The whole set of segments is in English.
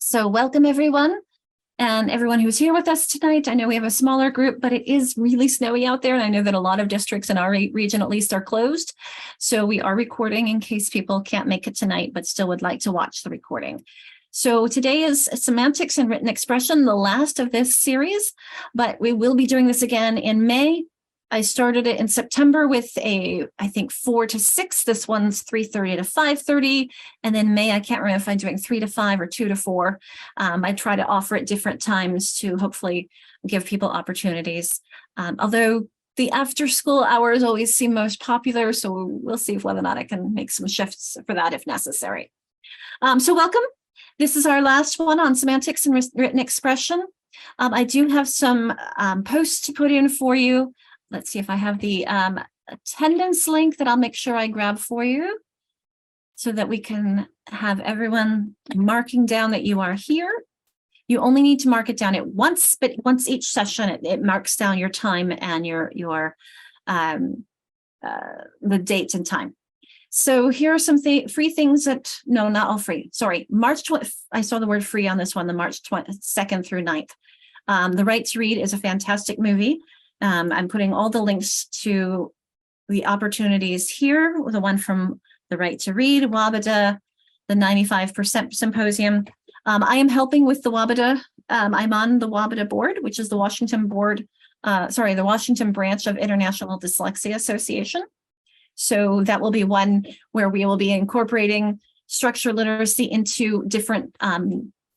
So welcome everyone and everyone who's here with us tonight. I know we have a smaller group, but it is really snowy out there. And I know that a lot of districts in our region at least are closed. So we are recording in case people can't make it tonight, but still would like to watch the recording. So today is Semantics and Written Expression, the last of this series, but we will be doing this again in May. I started it in September with I think 4 to 6. This one's 3:30 to 5:30. And then May, I can't remember if I'm doing 3 to 5 or 2 to 4. I try to offer at different times to hopefully give people opportunities. Although the after school hours always seem most popular, so we'll see whether or not I can make some shifts for that if necessary. So welcome. This is our last one on semantics and written expression. I do have some posts to put in for you. Let's see if I have the attendance link that I'll make sure I grab for you so that we can have everyone marking down that you are here. You only need to mark it down at once, but once each session, it marks down your time and the date and time. So here are some free things that, no, not all free. Sorry, I saw the word free on this one, the March 2nd through 9th. The Right to Read is a fantastic movie. I'm putting all the links to the opportunities here, the one from the Right to Read, WABDA, the 95% Symposium. I am helping with the WABDA. I'm on the WABDA board, which is the Washington branch of International Dyslexia Association. So that will be one where we will be incorporating structural literacy into different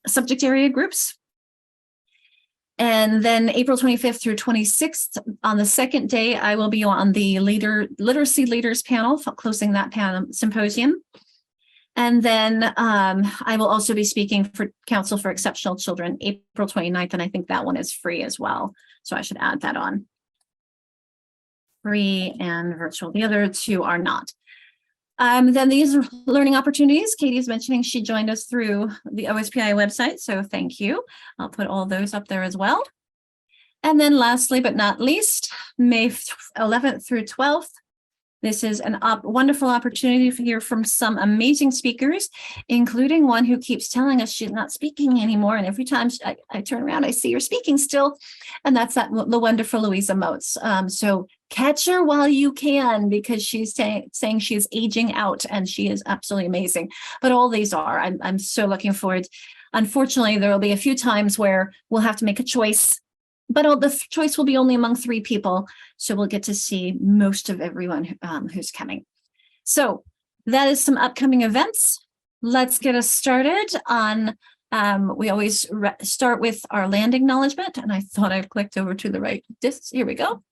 subject area groups. And then April 25th through 26th, on the second day, I will be on the Literacy Leaders panel, closing that panel symposium. And then I will also be speaking for Council for Exceptional Children, April 29th, and I think that one is free as well. So I should add that on. Free and virtual. The other two are not. Then these are learning opportunities. Katie is mentioning she joined us through the OSPI website, so thank you. I'll put all those up there as well. And then lastly, but not least, May 11th through 12th. This is a wonderful opportunity to hear from some amazing speakers, including one who keeps telling us she's not speaking anymore. And every time I turn around, I see her speaking still. And that's the wonderful Louisa Moats. So catch her while you can, because she's saying she's aging out and she is absolutely amazing. But all these are, I'm so looking forward. Unfortunately, there will be a few times where we'll have to make a choice, but the choice will be only among 3 people. So we'll get to see most of everyone who's coming. So that is some upcoming events. Let's get us started on, we always start with our land acknowledgement. And I thought I clicked over to the right. Here we go.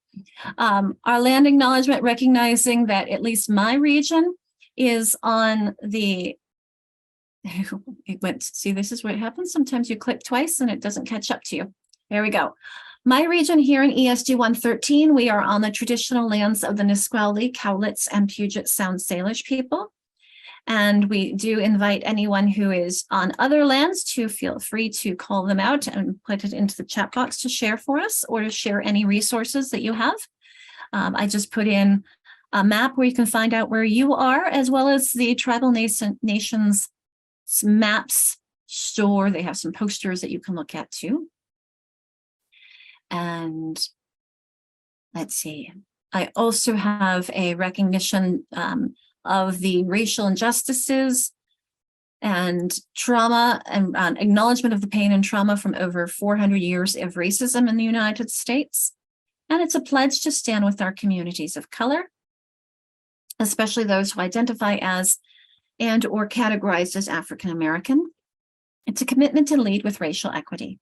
Our land acknowledgement, recognizing that at least my region is on the, see, this is what happens. Sometimes you click twice and it doesn't catch up to you. There we go. My region here in ESD 113, we are on the traditional lands of the Nisqually, Cowlitz, and Puget Sound Salish people. And we do invite anyone who is on other lands to feel free to call them out and put it into the chat box to share for us, or to share any resources that you have. I just put in a map where you can find out where you are, as well as the Tribal Nations maps store. They have some posters that you can look at too. And let's see, I also have a recognition of the racial injustices and trauma, and acknowledgement of the pain and trauma from over 400 years of racism in the United States. And it's a pledge to stand with our communities of color, especially those who identify as and or categorized as African American. It's a commitment to lead with racial equity.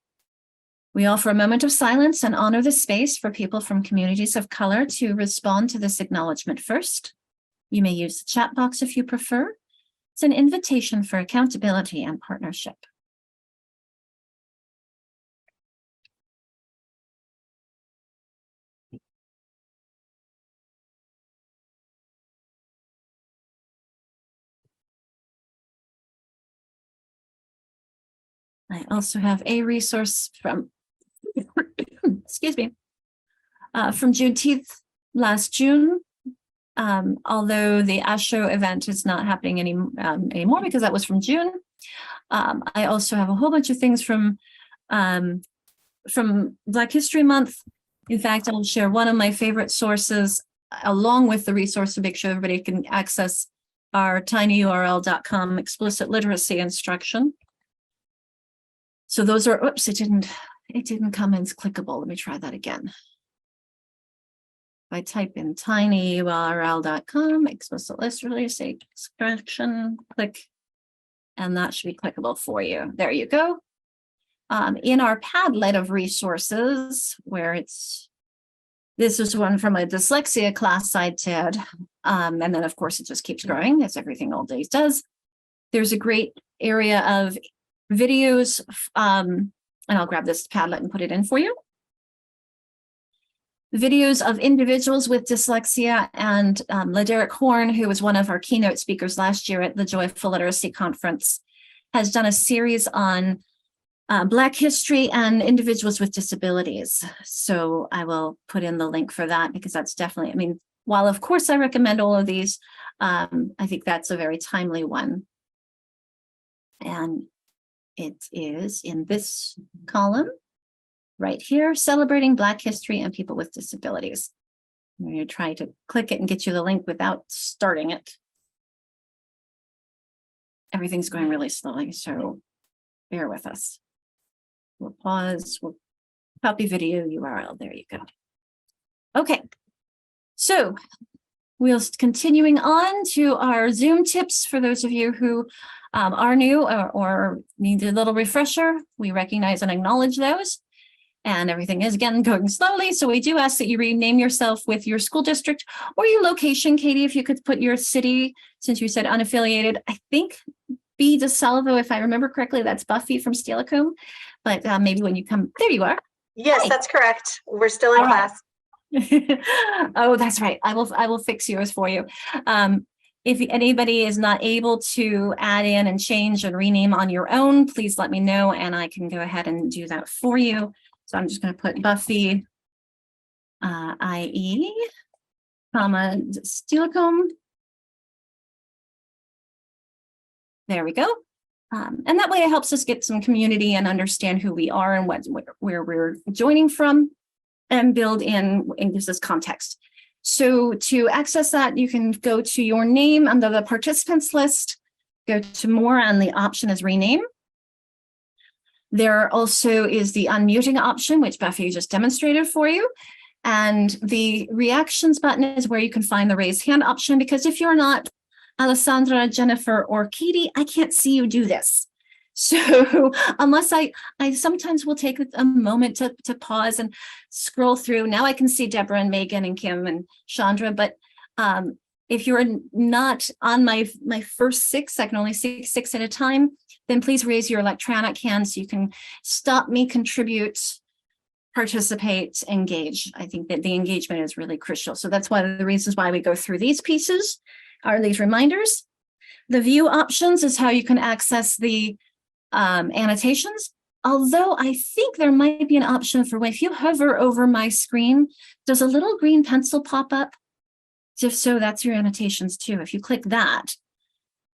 We offer a moment of silence and honor the space for people from communities of color to respond to this acknowledgement first. You may use the chat box if you prefer. It's an invitation for accountability and partnership. I also have a resource from, excuse me, from Juneteenth last June. Although the ASHO event is not happening anymore because that was from June. I also have a whole bunch of things from Black History Month. In fact, I'll share one of my favorite sources along with the resource to make sure everybody can access our tinyurl.com explicit literacy instruction. So those are, oops, it didn't come in clickable. Let me try that again. If I type in tinyurl.com explicit literacy instruction, click, and that should be clickable for you. There you go. In our Padlet of resources, where this is one from a dyslexia class I did, and then of course it just keeps growing, as everything old days does. There's a great area of videos, and I'll grab this Padlet and put it in for you. Videos of individuals with dyslexia, and LaDerek Horn, who was one of our keynote speakers last year at the Joyful Literacy Conference, has done a series on Black history and individuals with disabilities. So I will put in the link for that, because that's definitely, I mean, while of course I recommend all of these, I think that's a very timely one. And it is in this column right here, celebrating Black history and people with disabilities. I'm going to try to click it and get you the link without starting it. Everything's going really slowly, so bear with us. We'll pause, we'll copy video URL, there you go. Okay, so we'll continuing on to our Zoom tips for those of you who are new or need a little refresher. We recognize and acknowledge those. And everything is, again, going slowly. So we do ask that you rename yourself with your school district or your location. Katie, if you could put your city, since you said unaffiliated, I think B. DeSalvo, if I remember correctly, that's Buffy from Steelicombe. But maybe when you come, there you are. Yes, Hi. That's correct. We're still in class. Oh, that's right. I will fix yours for you. If anybody is not able to add in and change and rename on your own, please let me know and I can go ahead and do that for you. So I'm just going to put Buffy, IE, comma, Steelicombe. There we go. And that way it helps us get some community and understand who we are and where we're joining from and build in and gives us context. So to access that, you can go to your name under the participants list, go to more, and the option is rename. There also is the unmuting option, which Buffy just demonstrated for you. And the reactions button is where you can find the raise hand option, because if you're not Alessandra, Jennifer, or Katie, I can't see you do this. So unless I sometimes will take a moment to pause and scroll through. Now I can see Deborah and Megan and Kim and Chandra, but if you're not on my first six, I can only see six at a time, then please raise your electronic hand so you can stop me, contribute, participate, engage. I think that the engagement is really crucial. So that's one of the reasons why we go through these pieces, are these reminders. The view options is how you can access the annotations. Although I think there might be an option for when, if you hover over my screen, does a little green pencil pop up? If so, that's your annotations too. If you click that,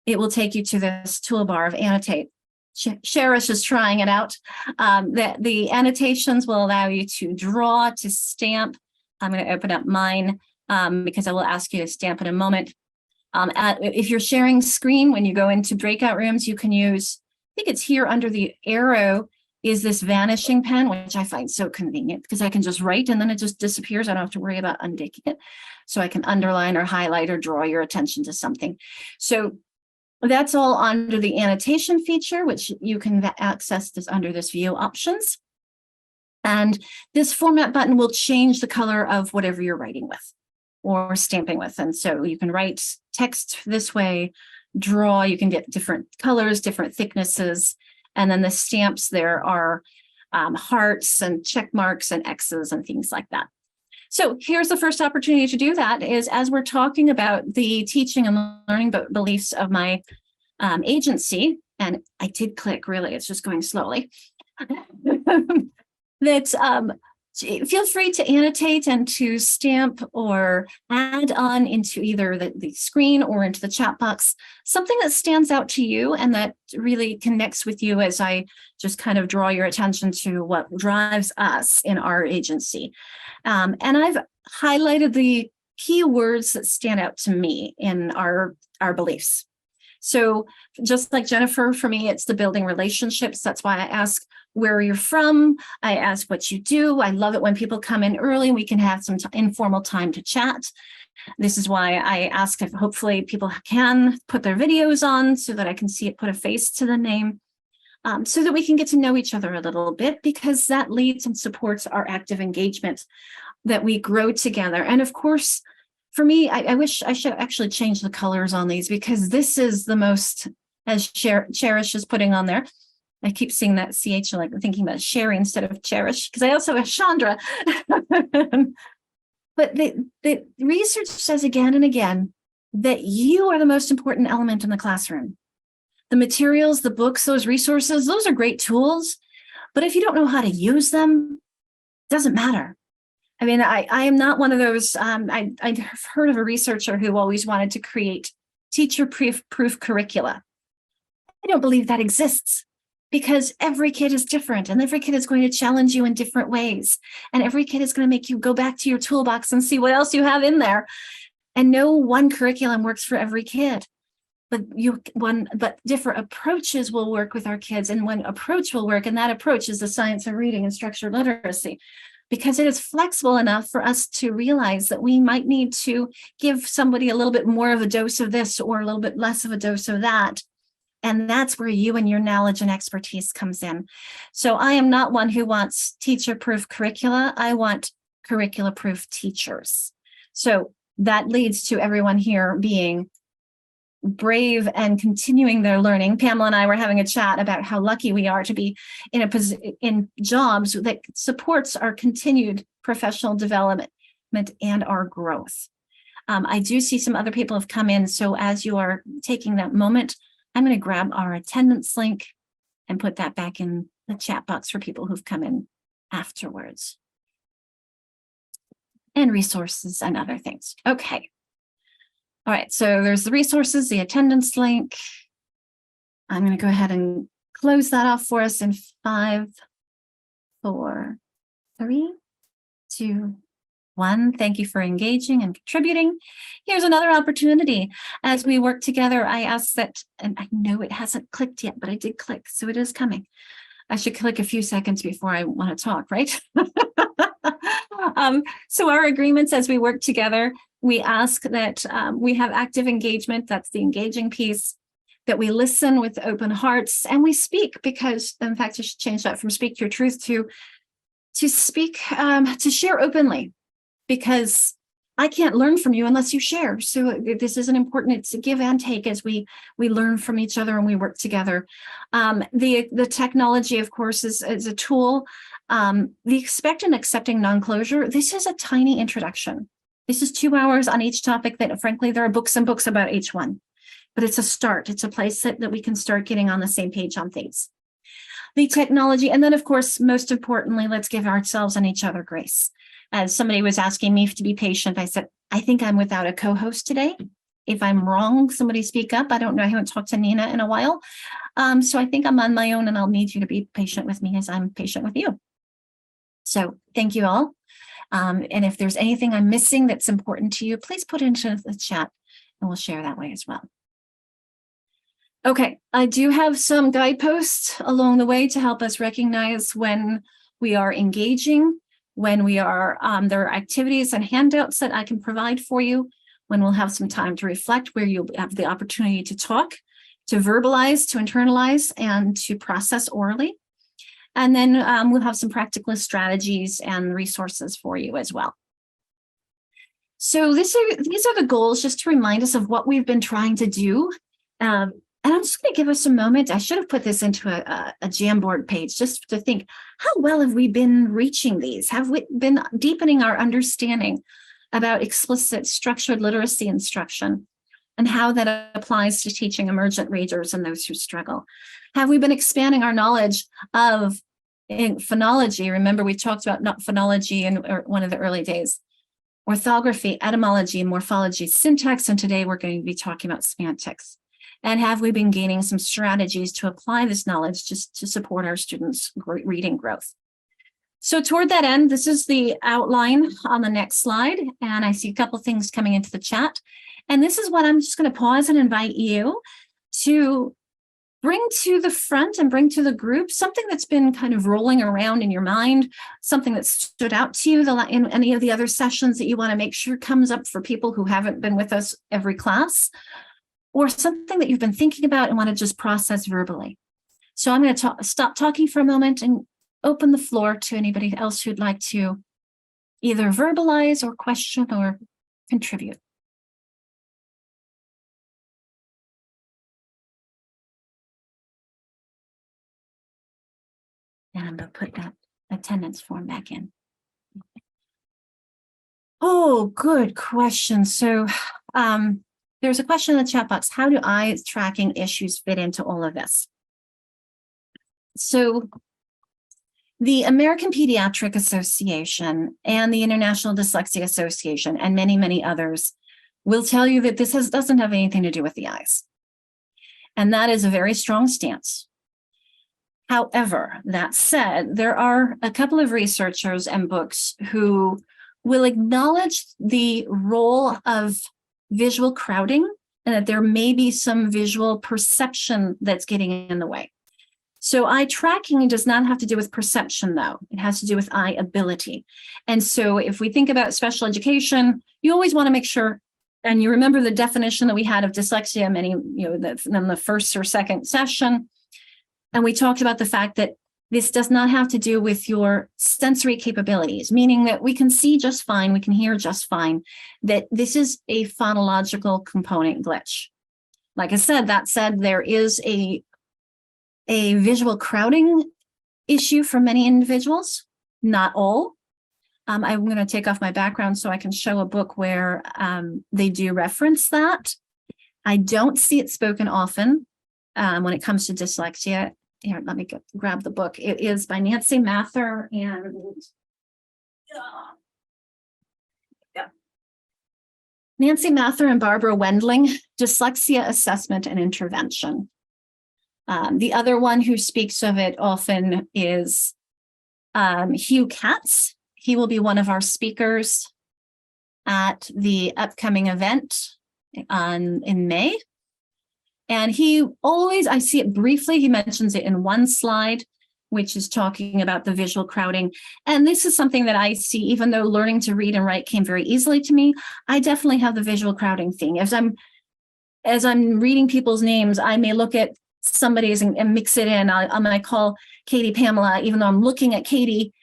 it will take you to this toolbar of annotate. Cherish is trying it out. The annotations will allow you to draw, to stamp. I'm going to open up mine because I will ask you to stamp in a moment. If you're sharing screen, when you go into breakout rooms, you can use, I think it's here under the arrow, is this vanishing pen, which I find so convenient because I can just write and then it just disappears. I don't have to worry about untaking it. So I can underline or highlight or draw your attention to something. So that's all under the annotation feature, which you can access this under this view options. And this format button will change the color of whatever you're writing with or stamping with. And so you can write text this way, draw, you can get different colors, different thicknesses. And then the stamps, there are hearts and check marks and X's and things like that. So here's the first opportunity to do that is as we're talking about the teaching and learning beliefs of my agency, and I did click, really, it's just going slowly. That's feel free to annotate and to stamp or add on into either the screen or into the chat box, something that stands out to you and that really connects with you as I just kind of draw your attention to what drives us in our agency. And I've highlighted the key words that stand out to me in our beliefs. So just like Jennifer, for me, it's the building relationships. That's why I ask where you're from. I ask what you do. I love it when people come in early and we can have some informal time to chat. This is why I ask if hopefully people can put their videos on so that I can see it, put a face to the name, so that we can get to know each other a little bit, because that leads and supports our active engagement, that we grow together. And of course, for me, I wish I should actually change the colors on these, because this is the most, as Cherish is putting on there. I keep seeing that CH, like thinking about Sherry instead of Cherish, because I also have Chandra. But the research says again and again that you are the most important element in the classroom. The materials, the books, those resources, those are great tools. But if you don't know how to use them, it doesn't matter. I mean, I am not one of those, I've heard of a researcher who always wanted to create teacher-proof curricula. I don't believe that exists, because every kid is different and every kid is going to challenge you in different ways. And every kid is going to make you go back to your toolbox and see what else you have in there. And no one curriculum works for every kid. But different approaches will work with our kids, and one approach will work, and that approach is the science of reading and structured literacy, because it is flexible enough for us to realize that we might need to give somebody a little bit more of a dose of this or a little bit less of a dose of that. And that's where you and your knowledge and expertise comes in. So I am not one who wants teacher-proof curricula. I want curricula-proof teachers. So that leads to everyone here being brave and continuing their learning. Pamela and I were having a chat about how lucky we are to be in jobs that supports our continued professional development and our growth. I do see some other people have come in. So as you are taking that moment, I'm going to grab our attendance link and put that back in the chat box for people who've come in afterwards. And resources and other things. Okay. All right, so there's the resources, the attendance link. I'm going to go ahead and close that off for us in 5, 4, 3, 2, 1. Thank you for engaging and contributing. Here's another opportunity. As we work together, I ask that, and I know it hasn't clicked yet, but I did click, so it is coming. I should click a few seconds before I want to talk, right? So our agreements as we work together, we ask that we have active engagement. That's the engaging piece. That we listen with open hearts and we speak, because in fact, I should change that from speak your truth to speak, to share openly, because I can't learn from you unless you share. So this is an important, it's a give and take as we learn from each other and we work together. The technology, of course, is a tool. The expect and accepting non-closure, this is a tiny introduction. This is 2 hours on each topic that, frankly, there are books and books about each one. But it's a start. It's a place that we can start getting on the same page on things. The technology, and then, of course, most importantly, let's give ourselves and each other grace. As somebody was asking me to be patient, I said, I think I'm without a co-host today. If I'm wrong, somebody speak up. I don't know. I haven't talked to Nina in a while. So I think I'm on my own, and I'll need you to be patient with me as I'm patient with you. So thank you all. And if there's anything I'm missing that's important to you, please put it into the chat and we'll share that way as well. Okay, I do have some guideposts along the way to help us recognize when we are engaging, when we are, there are activities and handouts that I can provide for you, when we'll have some time to reflect, where you'll have the opportunity to talk, to verbalize, to internalize, and to process orally. And then we'll have some practical strategies and resources for you as well. So these are the goals, just to remind us of what we've been trying to do. And I'm just going to give us a moment. I should have put this into a Jamboard page just to think, how well have we been reaching these? Have we been deepening our understanding about explicit structured literacy instruction and how that applies to teaching emergent readers and those who struggle? Have we been expanding our knowledge of In phonology, remember we talked about not phonology in one of the early days, orthography, etymology, morphology, syntax, and today we're going to be talking about semantics. And have we been gaining some strategies to apply this knowledge just to support our students' reading growth? So toward that end, this is the outline on the next slide. And I see a couple things coming into the chat. And this is what I'm just going to pause and invite you to bring to the front and bring to the group something that's been kind of rolling around in your mind, something that stood out to you in any of the other sessions that you want to make sure comes up for people who haven't been with us every class, or something that you've been thinking about and want to just process verbally. So I'm going to stop talking for a moment and open the floor to anybody else who'd like to either verbalize or question or contribute. And I'm going to put that attendance form back in. Oh, good question. So there's a question in the chat box. How do eye tracking issues fit into all of this? So the American Pediatric Association and the International Dyslexia Association and many, many others will tell you that this doesn't have anything to do with the eyes. And that is a very strong stance. However, that said, there are a couple of researchers and books who will acknowledge the role of visual crowding and that there may be some visual perception that's getting in the way. So eye tracking does not have to do with perception, though. It has to do with eye ability. And so if we think about special education, you always want to make sure, and you remember the definition that we had of dyslexia in the first or second session. And we talked about the fact that this does not have to do with your sensory capabilities, meaning that we can see just fine, we can hear just fine, that this is a phonological component glitch. Like I said, that said, there is a visual crowding issue for many individuals, not all. I'm going to take off my background so I can show a book where they do reference that. I don't see it spoken often when it comes to dyslexia. Here, let me grab the book. It is by Nancy Mather and Nancy Mather and Barbara Wendling, Dyslexia Assessment and Intervention. The other one who speaks of it often is Hugh Katz. He will be one of our speakers at the upcoming event in May. And he always, I see it briefly, he mentions it in one slide, which is talking about the visual crowding. And this is something that I see, even though learning to read and write came very easily to me, I definitely have the visual crowding thing. As I'm reading people's names, I may look at somebody's and mix it in. I might call Katie Pamela, even though I'm looking at Katie,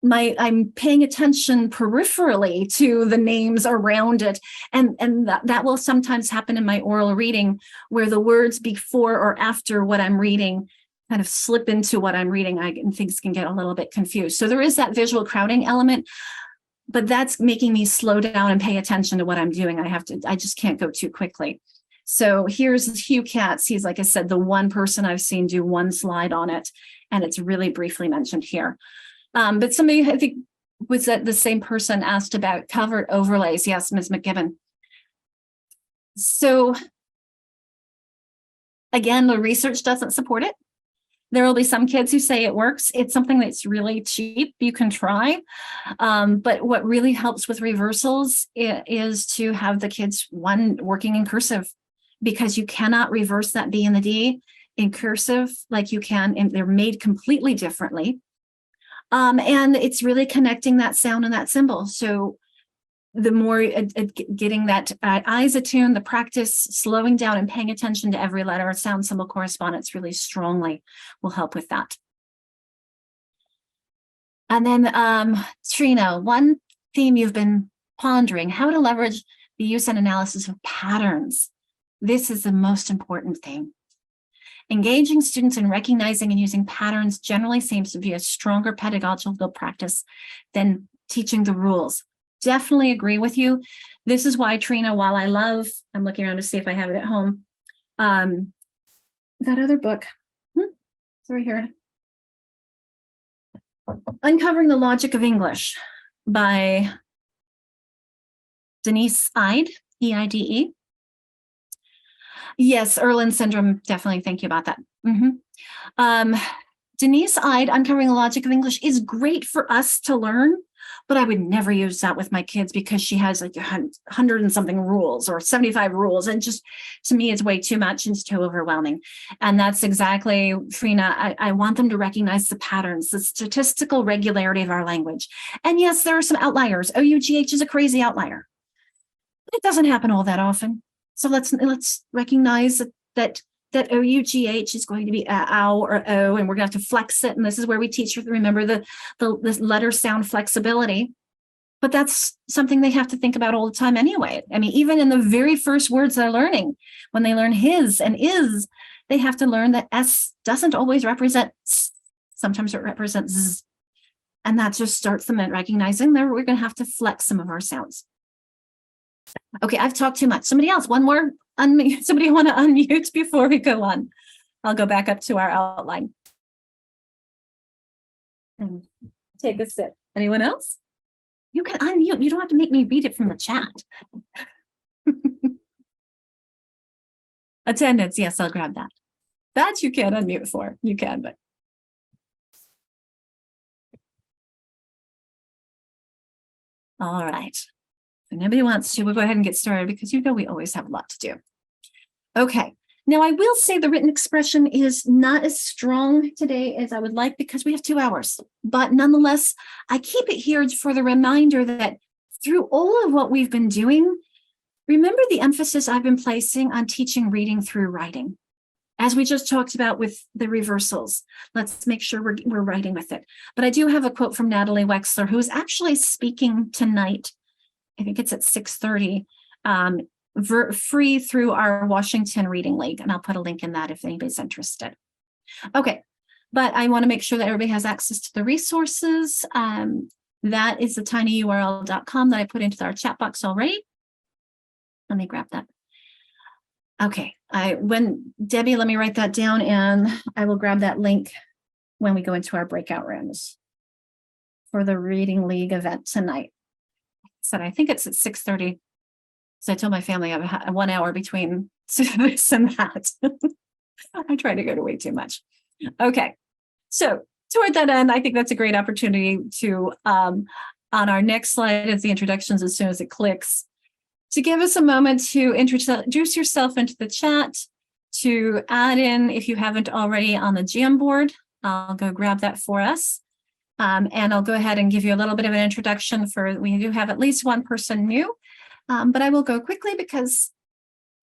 I'm paying attention peripherally to the names around it. And that will sometimes happen in my oral reading where the words before or after what I'm reading kind of slip into what I'm reading. And things can get a little bit confused. So there is that visual crowding element, but that's making me slow down and pay attention to what I'm doing. I just can't go too quickly. So here's Hugh Katz. He's, like I said, the one person I've seen do one slide on it, and it's really briefly mentioned here. But somebody, I think, was that the same person asked about covert overlays? Yes, Ms. McGibbon. So again, the research doesn't support it. There will be some kids who say it works. It's something that's really cheap. You can try. But what really helps with reversals is to have the kids, one, working in cursive, because you cannot reverse that B and the D in cursive like you can, and they're made completely differently. And it's really connecting that sound and that symbol. So the more getting that eyes attuned, the practice, slowing down and paying attention to every letter, sound, symbol, correspondence really strongly will help with that. And then Trina, one theme you've been pondering, how to leverage the use and analysis of patterns. This is the most important thing. Engaging students in recognizing and using patterns generally seems to be a stronger pedagogical practice than teaching the rules. Definitely agree with you. This is why, Trina, while I'm looking around to see if I have it at home. That other book, it's right here. Uncovering the Logic of English by Denise Ide, E-I-D-E. Yes, Erland syndrome, definitely. Thank you about that. Denise Ide, Uncovering the Logic of English, is great for us to learn, but I would never use that with my kids because she has like 100 and something rules or 75 rules. And just to me, it's way too much and it's too overwhelming. And that's exactly, Frina, I want them to recognize the patterns, the statistical regularity of our language. And yes, there are some outliers. OUGH is a crazy outlier. It doesn't happen all that often. So let's recognize that OUGH is going to be ow or o, and we're going to have to flex it. And this is where we teach you to remember the letter sound flexibility. But that's something they have to think about all the time anyway. I mean, even in the very first words they're learning, when they learn his and is, they have to learn that S doesn't always represent S. Sometimes it represents Z. And that just starts them at recognizing that we're going to have to flex some of our sounds. Okay, I've talked too much. Somebody else, one more. Somebody want to unmute before we go on? I'll go back up to our outline. And take a sip. Anyone else? You can unmute. You don't have to make me read it from the chat. Attendance. Yes, I'll grab that. That you can unmute for. You can, but. All right. If nobody wants to, we'll go ahead and get started because you know we always have a lot to do. Okay. Now, I will say the written expression is not as strong today as I would like because we have 2 hours. But nonetheless, I keep it here for the reminder that through all of what we've been doing, remember the emphasis I've been placing on teaching reading through writing. As we just talked about with the reversals, let's make sure we're writing with it. But I do have a quote from Natalie Wexler, who is actually speaking tonight. I think it's at 6:30, free through our Washington Reading League. And I'll put a link in that if anybody's interested. Okay, but I want to make sure that everybody has access to the resources. That is the tinyurl.com that I put into our chat box already. Let me grab that. Okay, Debbie, let me write that down and I will grab that link when we go into our breakout rooms for the Reading League event tonight. So I think it's at 6:30. So I told my family I have 1 hour between this and that. I try to go to way too much. Okay. So toward that end, I think that's a great opportunity to, on our next slide is the introductions as soon as it clicks, to give us a moment to introduce yourself into the chat, to add in, if you haven't already, on the Jamboard. I'll go grab that for us. And I'll go ahead and give you a little bit of an introduction we do have at least one person new, but I will go quickly because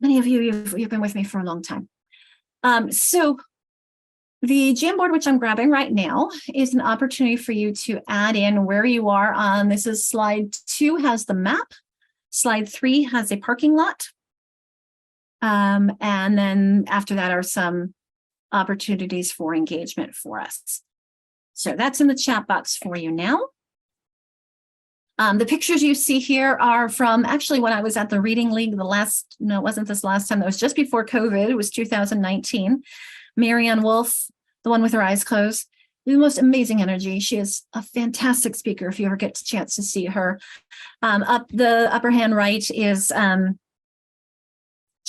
many of you've been with me for a long time. So the Jamboard, which I'm grabbing right now, is an opportunity for you to add in where you are on. This is slide 2 has the map. Slide 3 has a parking lot. And then after that are some opportunities for engagement for us. So that's in the chat box for you now. The pictures you see here are from actually when I was at the Reading League, no, it wasn't this last time. That was just before COVID. It was 2019. Marianne Wolf, the one with her eyes closed, the most amazing energy. She is a fantastic speaker if you ever get a chance to see her. Up the upper hand right is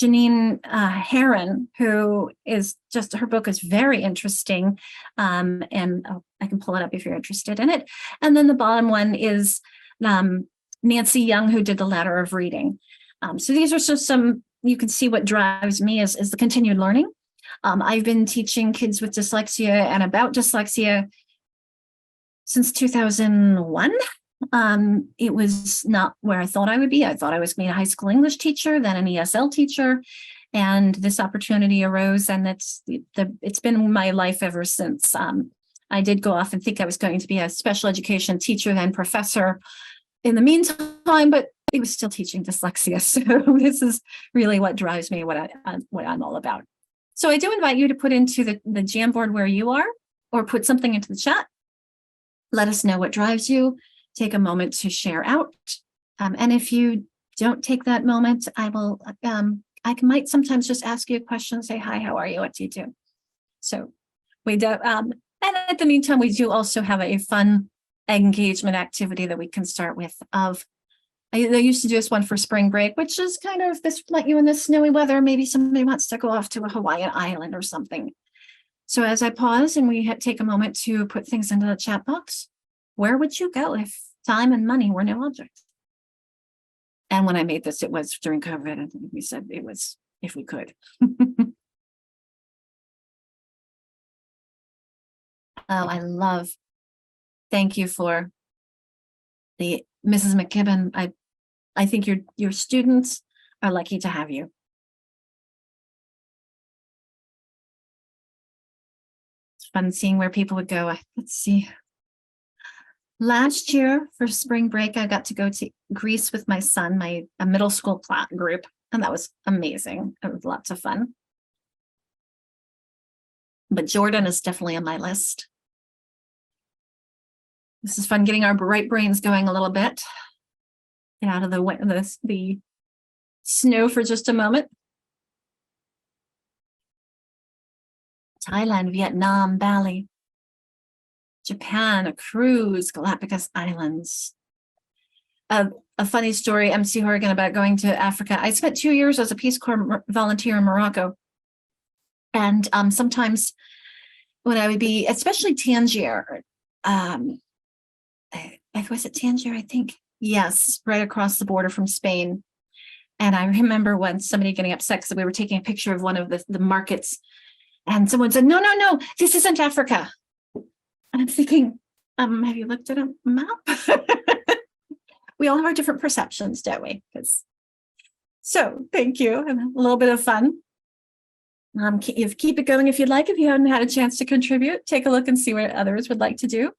Janine Heron, who is just, her book is very interesting. And I can pull it up if you're interested in it. And then the bottom one is Nancy Young, who did the Ladder of Reading. So these are just some, you can see what drives me is the continued learning. I've been teaching kids with dyslexia and about dyslexia since 2001. It was not where I thought I would be. I thought I was going to be a high school English teacher, then an ESL teacher, and this opportunity arose, and it's been my life ever since. I did go off and think I was going to be a special education teacher, then professor in the meantime, but I was still teaching dyslexia. So this is really what drives me, what I'm all about. So I do invite you to put into the Jamboard where you are, or put something into the chat. Let us know what drives you. Take a moment to share out. And if you don't take that moment, I might sometimes just ask you a question, say, hi, how are you? What do you do? So we do. And And at the meantime, we do also have a fun engagement activity that we can start with I used to do this one for spring break, which is kind of this, like you in this snowy weather, maybe somebody wants to go off to a Hawaiian island or something. So as I pause and we take a moment to put things into the chat box, where would you go if time and money were no object? And when I made this, it was during COVID, and we said it was if we could. Oh, I love. Thank you for the Mrs. McKibben. I think your students are lucky to have you. It's fun seeing where people would go. Let's see. Last year for spring break, I got to go to Greece with my son, a middle school class group, and that was amazing. It was lots of fun. But Jordan is definitely on my list. This is fun getting our right brains going a little bit. Get out of the snow for just a moment. Thailand, Vietnam, Bali, Japan, a cruise, Galapagos Islands. A funny story, MC Horrigan, about going to Africa. I spent 2 years as a Peace Corps volunteer in Morocco. And sometimes when I would be, especially Tangier, was it Tangier, I think? Yes, right across the border from Spain. And I remember when somebody getting upset because we were taking a picture of one of the markets, and someone said, no, this isn't Africa. And I'm thinking, have you looked at a map? We all have our different perceptions, don't we? So thank you, and a little bit of fun. Keep it going if you'd like. If you haven't had a chance to contribute, take a look and see what others would like to do.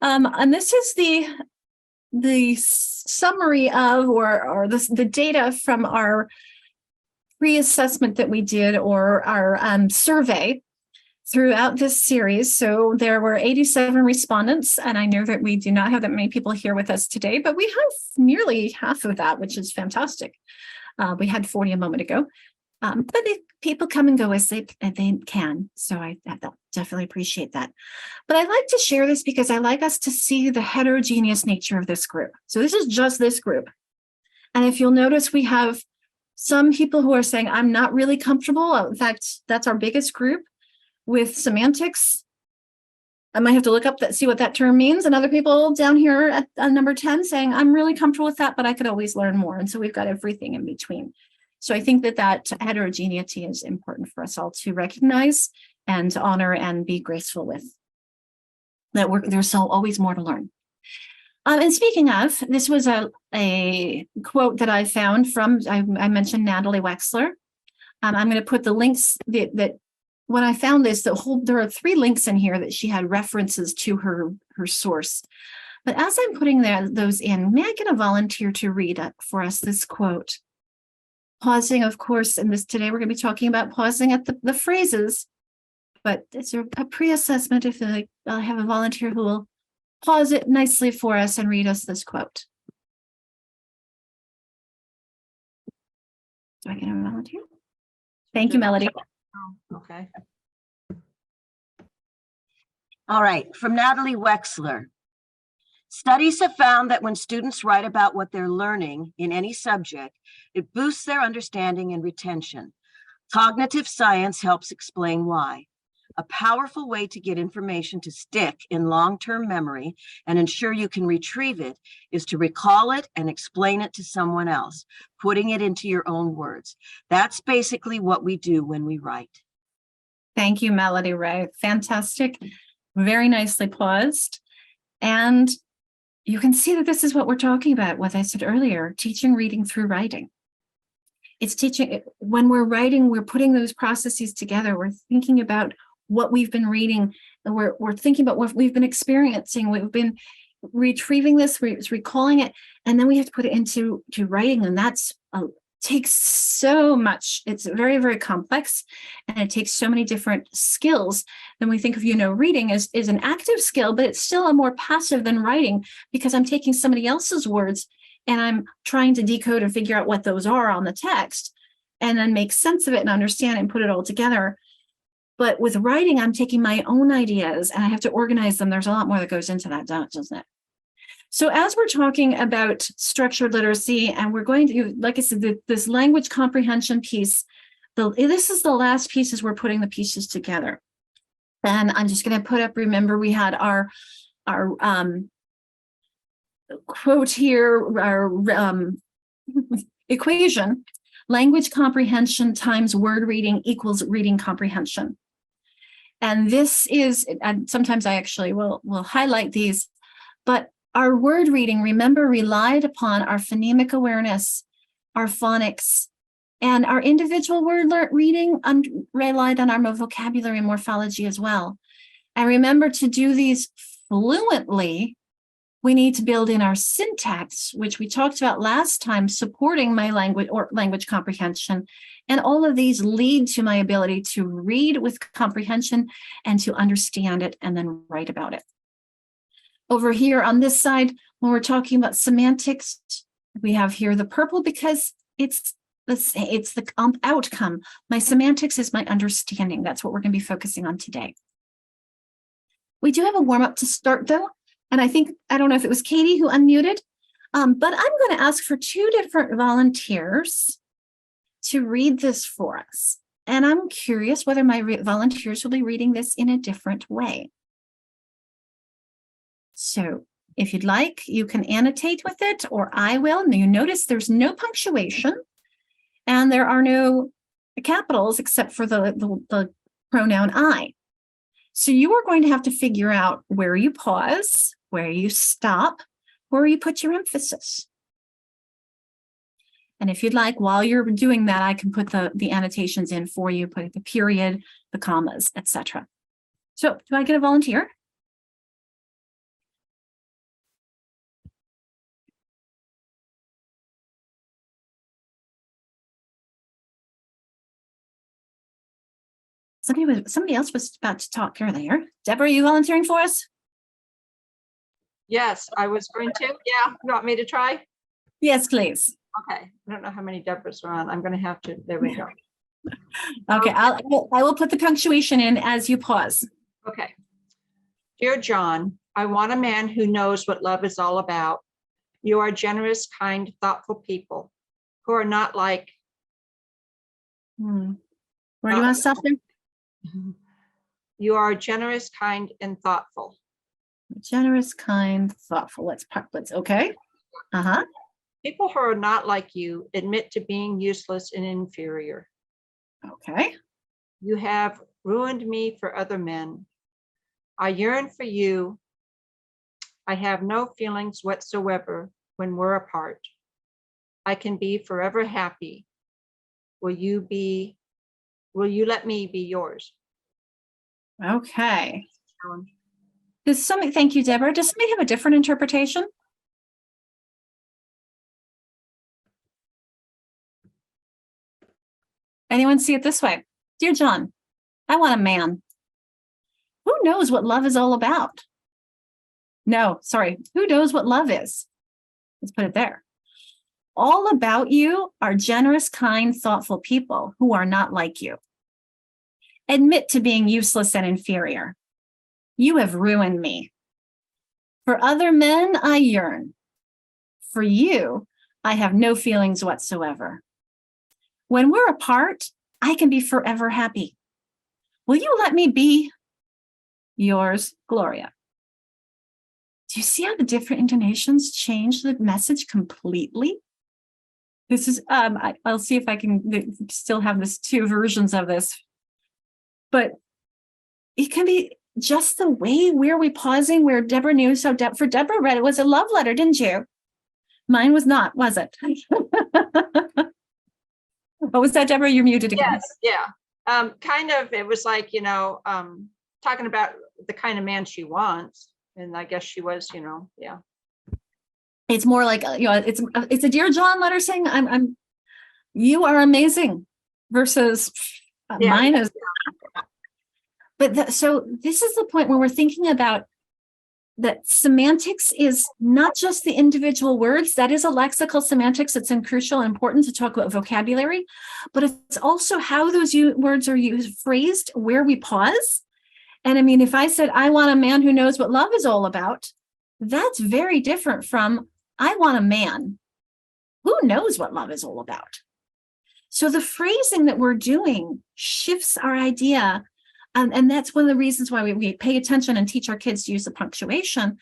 And this is the summary of or the data from our pre-assessment that we did, or our survey throughout this series. So there were 87 respondents, and I know that we do not have that many people here with us today, but we have nearly half of that, which is fantastic. We had 40 a moment ago, but people come and go as they can. So I definitely appreciate that. But I like to share this because I like us to see the heterogeneous nature of this group. So this is just this group. And if you'll notice, we have some people who are saying, I'm not really comfortable. In fact, that's our biggest group with semantics. I might have to look up see what that term means. And other people down here at number 10 saying, I'm really comfortable with that, but I could always learn more. And so we've got everything in between. So I think that heterogeneity is important for us all to recognize and honor and be graceful with. There's always more to learn. And speaking of, this was a quote that I found from, I mentioned Natalie Wexler. I'm going to put the links that when I found this, there are 3 links in here that she had references to her source. But as I'm putting those in, may I get a volunteer to read for us this quote? Pausing, of course, in this today, we're going to be talking about pausing at the phrases, but it's a pre-assessment. If I'll have a volunteer who will pause it nicely for us and read us this quote. Do I get a volunteer? Thank you, Melody. Okay. All right, from Natalie Wexler. Studies have found that when students write about what they're learning in any subject, it boosts their understanding and retention. Cognitive science helps explain why. A powerful way to get information to stick in long-term memory and ensure you can retrieve it is to recall it and explain it to someone else, putting it into your own words. That's basically what we do when we write. Thank you, Melody Ray. Fantastic. Very nicely paused. And you can see that this is what we're talking about, what I said earlier, teaching reading through writing. It's teaching, when we're writing, we're putting those processes together. We're thinking about what we've been reading, and we're thinking about what we've been experiencing. We've been retrieving this, recalling it, and then we have to put it into writing, and that's takes so much. It's very, very complex, and it takes so many different skills. Then we think of, reading is an active skill, but it's still a more passive than writing, because I'm taking somebody else's words and I'm trying to decode and figure out what those are on the text, and then make sense of it and understand and put it all together. But with writing, I'm taking my own ideas and I have to organize them. There's a lot more that goes into that, doesn't it? So as we're talking about structured literacy, and we're going to, like I said, this language comprehension piece, this is the last pieces we're putting the pieces together. And I'm just going to put up, remember, we had our quote here, our equation, language comprehension times word reading equals reading comprehension. And this is, and sometimes I actually will highlight these, but our word reading, remember, relied upon our phonemic awareness, our phonics, and our individual word reading relied on our vocabulary and morphology as well. And remember, to do these fluently, we need to build in our syntax, which we talked about last time, supporting my language or language comprehension. And all of these lead to my ability to read with comprehension and to understand it and then write about it. Over here on this side, when we're talking about semantics, we have here the purple because it's the outcome. My semantics is my understanding. That's what we're going to be focusing on today. We do have a warm-up to start, though. And I don't know if it was Katie who unmuted, but I'm going to ask for 2 different volunteers to read this for us. And I'm curious whether my volunteers will be reading this in a different way. So if you'd like, you can annotate with it, or I will. Now you notice there's no punctuation and there are no capitals except for the pronoun I. So you are going to have to figure out where you pause, where you stop, where you put your emphasis. And if you'd like, while you're doing that, I can put the annotations in for you, put the period, the commas, etc. So do I get a volunteer? Somebody else was about to talk earlier. Deborah, are you volunteering for us? Yes, I was going to. Yeah, you want me to try? Yes, please. Okay, I don't know how many Deborahs are on. I'm going to have to. There we go. Okay, I will put the punctuation in as you pause. Okay. Dear John, I want a man who knows what love is all about. You are generous, kind, thoughtful people who are not like. Where do you want to stop there? You are generous, kind, and thoughtful. Generous, kind, thoughtful. Let's okay. People who are not like you admit to being useless and inferior. Okay. You have ruined me for other men. I yearn for you. I have no feelings whatsoever when we're apart. I can be forever happy. Will you let me be yours? Okay. Thank you, Deborah. Does somebody have a different interpretation? Anyone see it this way? Dear John, I want a man. Who knows what love is all about? No, sorry. Who knows what love is? Let's put it there. All about you are generous, kind, thoughtful people who are not like you. Admit to being useless and inferior. You have ruined me. For other men, I yearn. For you, I have no feelings whatsoever. When we're apart, I can be forever happy. Will you let me be yours, Gloria? Do you see how the different intonations change the message completely? This is, I'll see if I can still have this 2 versions of this, but it can be just the way where we pausing, where Deborah knew. So for Deborah read, it was a love letter, didn't you? Mine was not, was it? What was that, Deborah? You're muted again. Yes, yeah. Kind of, it was like, talking about the kind of man she wants. And I guess she was, yeah. It's more like, it's a Dear John letter saying, you are amazing versus mine is. But so this is the point where we're thinking about that semantics is not just the individual words. That is a lexical semantics. It's crucial and important to talk about vocabulary, but it's also how those words are used, phrased, where we pause. And I mean, if I said, I want a man who knows what love is all about, that's very different from, I want a man who knows what love is all about. So the phrasing that we're doing shifts our idea. And that's one of the reasons why we pay attention and teach our kids to use the punctuation.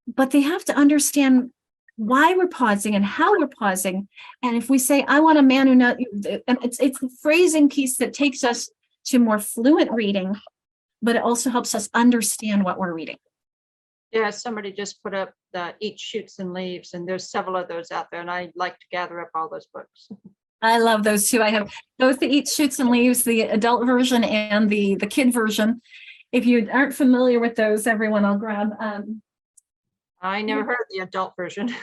But they have to understand why we're pausing and how we're pausing. And if we say, I want a man who knows, and it's the phrasing piece that takes us to more fluent reading, but it also helps us understand what we're reading. Yeah, somebody just put up the Eat Shoots and Leaves, and there's several of those out there, and I like to gather up all those books. I love those too. I have both the Eat Shoots and Leaves, the adult version and the kid version. If you aren't familiar with those, everyone, I'll grab. I never heard the adult version.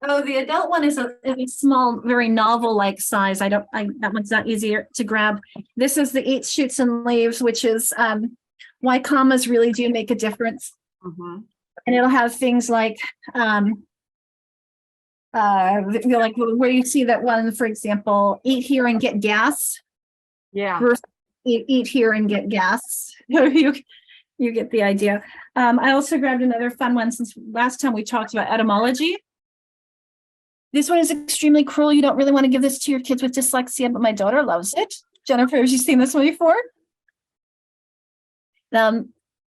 Oh, the adult one is a small, very novel-like size. That one's not easier to grab. This is the Eat Shoots and Leaves, which is why commas really do make a difference. Mm-hmm. And it'll have things like like where you see that one, for example, eat here and get gas. Yeah. Versus eat here and get gas. you get the idea. I also grabbed another fun one since last time we talked about etymology. This one is extremely cruel. You don't really want to give this to your kids with dyslexia, but my daughter loves it. Jennifer, have you seen this one before?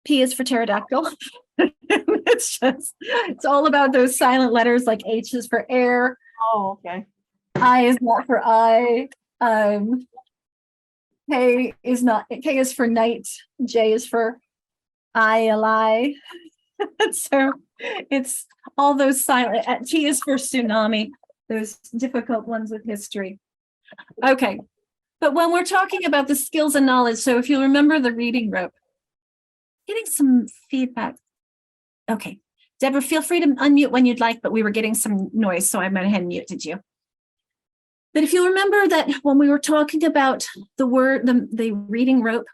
P is for pterodactyl. It's all about those silent letters, like H is for air. Oh, okay. I is not for I. K is for night. J is for lie. So it's all those silent. T is for tsunami. Those difficult ones with history. Okay, but when we're talking about the skills and knowledge, so if you remember the reading rope, getting some feedback. Okay, Deborah, feel free to unmute when you'd like, but we were getting some noise, so I went ahead and muted you. But if you remember that when we were talking about the reading rope,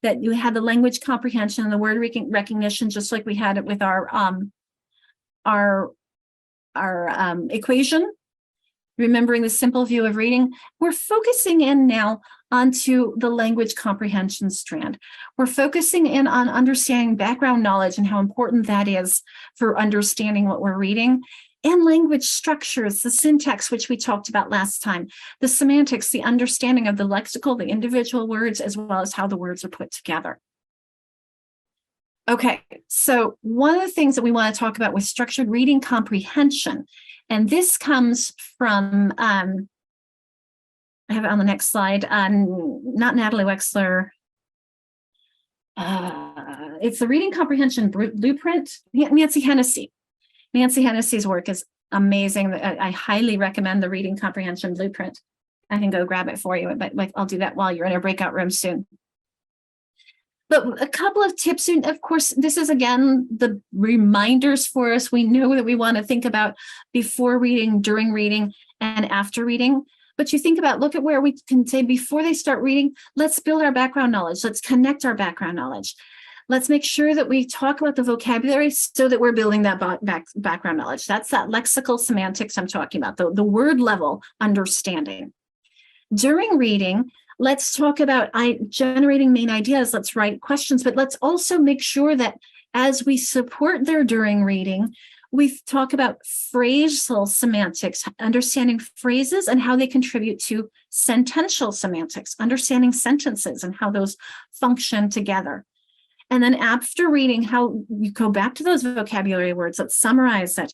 that you had the language comprehension and the word recognition, just like we had it with our equation, remembering the simple view of reading, we're focusing in now onto the language comprehension strand. We're focusing in on understanding background knowledge and how important that is for understanding what we're reading, and language structures, the syntax, which we talked about last time, the semantics, the understanding of the lexical, the individual words, as well as how the words are put together. Okay, so one of the things that we want to talk about with structured reading comprehension, and this comes from, I have it on the next slide, not Natalie Wexler. It's the Reading Comprehension Blueprint, Nancy Hennessy. Nancy Hennessy's work is amazing. I highly recommend the Reading Comprehension Blueprint. I can go grab it for you, but I'll do that while you're in a breakout room soon. But a couple of tips, and of course, this is again the reminders for us. We know that we want to think about before reading, during reading, and after reading. But you think about, look at where we can say before they start reading, let's build our background knowledge. Let's connect our background knowledge. Let's make sure that we talk about the vocabulary so that we're building that background knowledge. That's that lexical semantics I'm talking about, the word level understanding. During reading, let's talk about generating main ideas. Let's write questions, but let's also make sure that as we support their during reading, we talk about phrasal semantics, understanding phrases and how they contribute to sentential semantics, understanding sentences and how those function together. And then after reading, how you go back to those vocabulary words. Let's summarize it.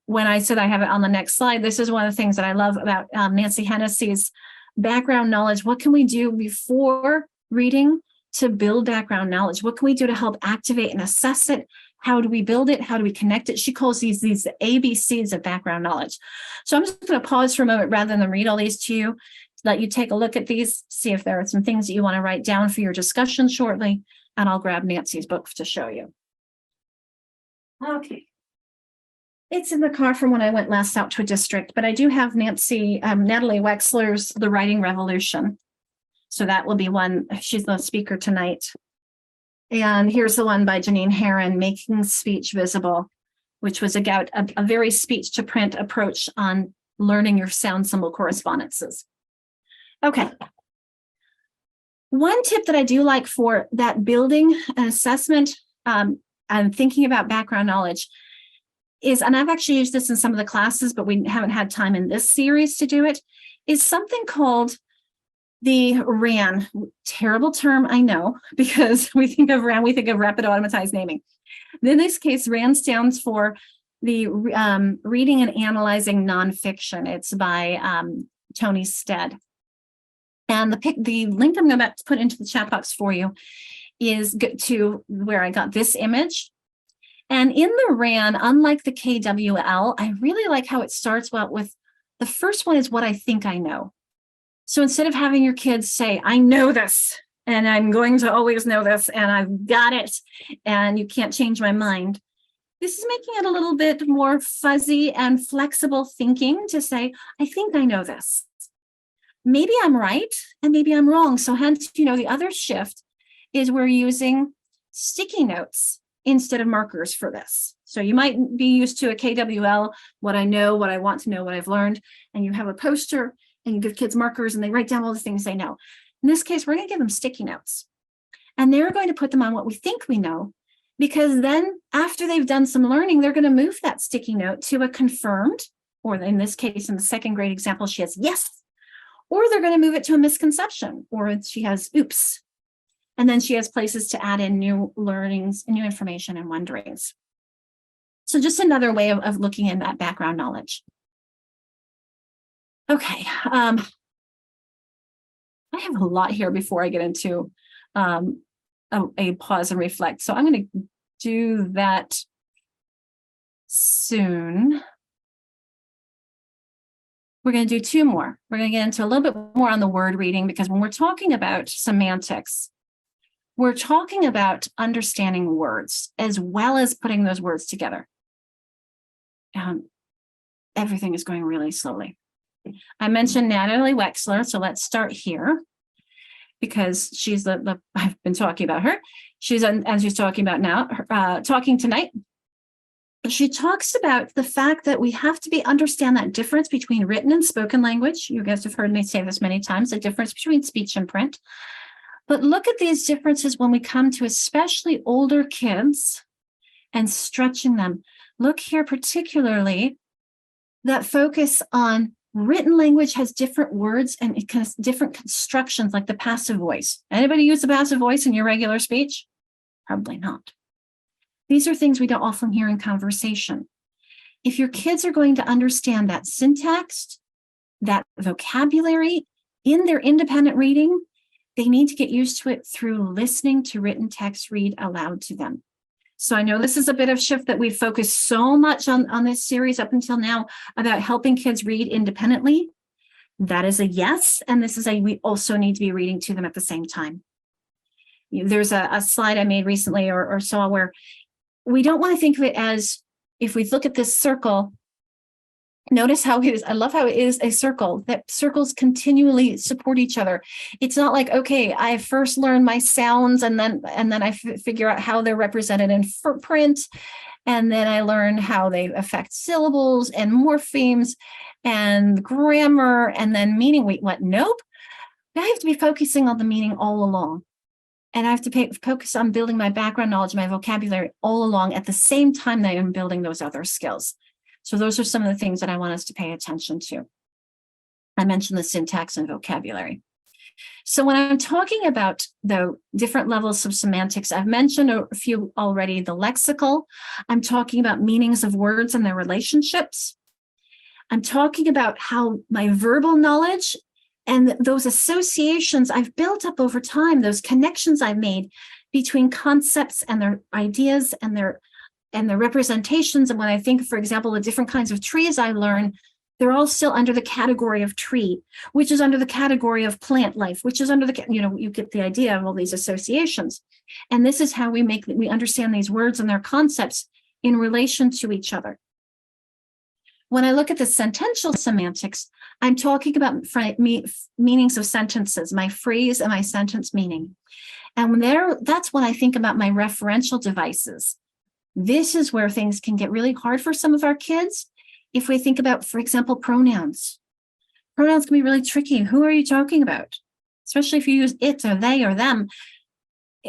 When I said I have it on the next slide, this is one of the things that I love about Nancy Hennessy's background knowledge. What can we do before reading to build background knowledge? What can we do to help activate and assess it? How do we build it? How do we connect it? She calls these ABCs of background knowledge. So I'm just going to pause for a moment rather than read all these to you, let you take a look at these, see if there are some things that you want to write down for your discussion shortly, and I'll grab Nancy's book to show you. Okay. It's in the car from when I went last out to a district, but I do have Natalie Wexler's The Writing Revolution. So that will be one, she's the speaker tonight. And here's the one by Janine Herron, Making Speech Visible, which was a very speech to print approach on learning your sound symbol correspondences. Okay. One tip that I do like for that building an assessment and thinking about background knowledge is, and I've actually used this in some of the classes, but we haven't had time in this series to do it, is something called the RAN. Terrible term, I know, because we think of RAN, we think of rapid automatized naming. In this case, RAN stands for the Reading and Analyzing Nonfiction. It's by Tony Stead. And the link I'm about to put into the chat box for you is to where I got this image. And in the RAN, unlike the KWL, I really like how it starts well with the first one is what I think I know. So instead of having your kids say, I know this, and I'm going to always know this, and I've got it, and you can't change my mind, this is making it a little bit more fuzzy and flexible thinking to say, I think I know this. Maybe I'm right, and maybe I'm wrong. So hence, the other shift is we're using sticky notes instead of markers for this. So you might be used to a KWL, what I know, what I want to know, what I've learned, and you have a poster and you give kids markers and they write down all the things they know. In this case, we're going to give them sticky notes. And they're going to put them on what we think we know, because then after they've done some learning, they're going to move that sticky note to a confirmed, or in this case, in the second grade example, she has yes, or they're going to move it to a misconception, or she has oops. And then she has places to add in new learnings, new information and wonderings. So just another way of looking in that background knowledge. Okay. I have a lot here before I get into a pause and reflect. So I'm going to do that soon. We're going to do two more. We're going to get into a little bit more on the word reading, because when we're talking about semantics, we're talking about understanding words as well as putting those words together. Everything is going really slowly. I mentioned Natalie Wexler, so let's start here, because she's I've been talking about her. She's, as she's talking about now, talking tonight. She talks about the fact that we have to understand that difference between written and spoken language. You guys have heard me say this many times, the difference between speech and print. But look at these differences when we come to especially older kids and stretching them. Look here particularly that focus on written language has different words and it has different constructions, like the passive voice. Anybody use the passive voice in your regular speech? Probably not. These are things we don't often hear in conversation. If your kids are going to understand that syntax, that vocabulary in their independent reading, they need to get used to it through listening to written text read aloud to them. So I know this is a bit of shift that we've focused so much on this series up until now about helping kids read independently. That is a yes. And this is we also need to be reading to them at the same time. There's a slide I made recently or saw where we don't want to think of it as, if we look at this circle, notice how it is. I love how it is a circle, that circles continually support each other. It's not like, okay, I first learn my sounds and then I figure out how they're represented in print. And then I learn how they affect syllables and morphemes and grammar and then meaning. Wait, what? Nope. I have to be focusing on the meaning all along. And I have to focus on building my background knowledge, my vocabulary all along at the same time that I'm building those other skills. So those are some of the things that I want us to pay attention to. I mentioned the syntax and vocabulary. So when I'm talking about the different levels of semantics, I've mentioned a few already. The lexical, I'm talking about meanings of words and their relationships. I'm talking about how my verbal knowledge and those associations I've built up over time, those connections I've made between concepts and their ideas and their representations. And when I think, for example, the different kinds of trees I learn, they're all still under the category of tree, which is under the category of plant life, which is under the, you get the idea of all these associations. And this is how we understand these words and their concepts in relation to each other. When I look at the sentential semantics, I'm talking about meanings of sentences, my phrase and my sentence meaning. And that's when I think about my referential devices. This is where things can get really hard for some of our kids. If we think about, for example, pronouns. Pronouns can be really tricky. Who are you talking about? Especially if you use it or they or them.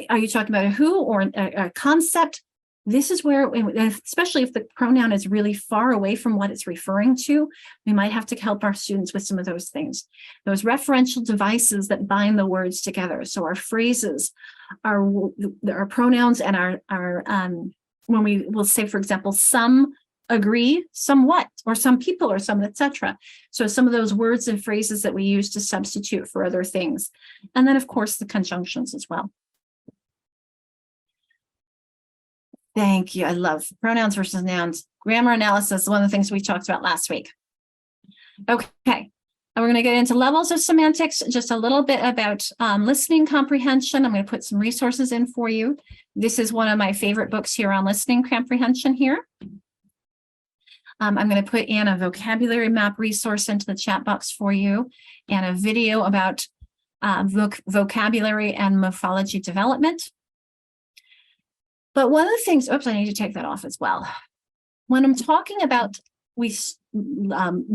Are you talking about a who or a concept? This is where, especially if the pronoun is really far away from what it's referring to, we might have to help our students with some of those things. Those referential devices that bind the words together. So our phrases, our pronouns, and our when we will say, for example, some agree, somewhat, or some people, or some, etc. So some of those words and phrases that we use to substitute for other things. And then, of course, the conjunctions as well. Thank you. I love pronouns versus nouns. Grammar analysis, one of the things we talked about last week. Okay, and we're going to get into levels of semantics, just a little bit about listening comprehension. I'm going to put some resources in for you. This is one of my favorite books here on listening comprehension here. I'm going to put in a vocabulary map resource into the chat box for you and a video about vocabulary and morphology development. But one of the things, oops, I need to take that off as well. When I'm talking about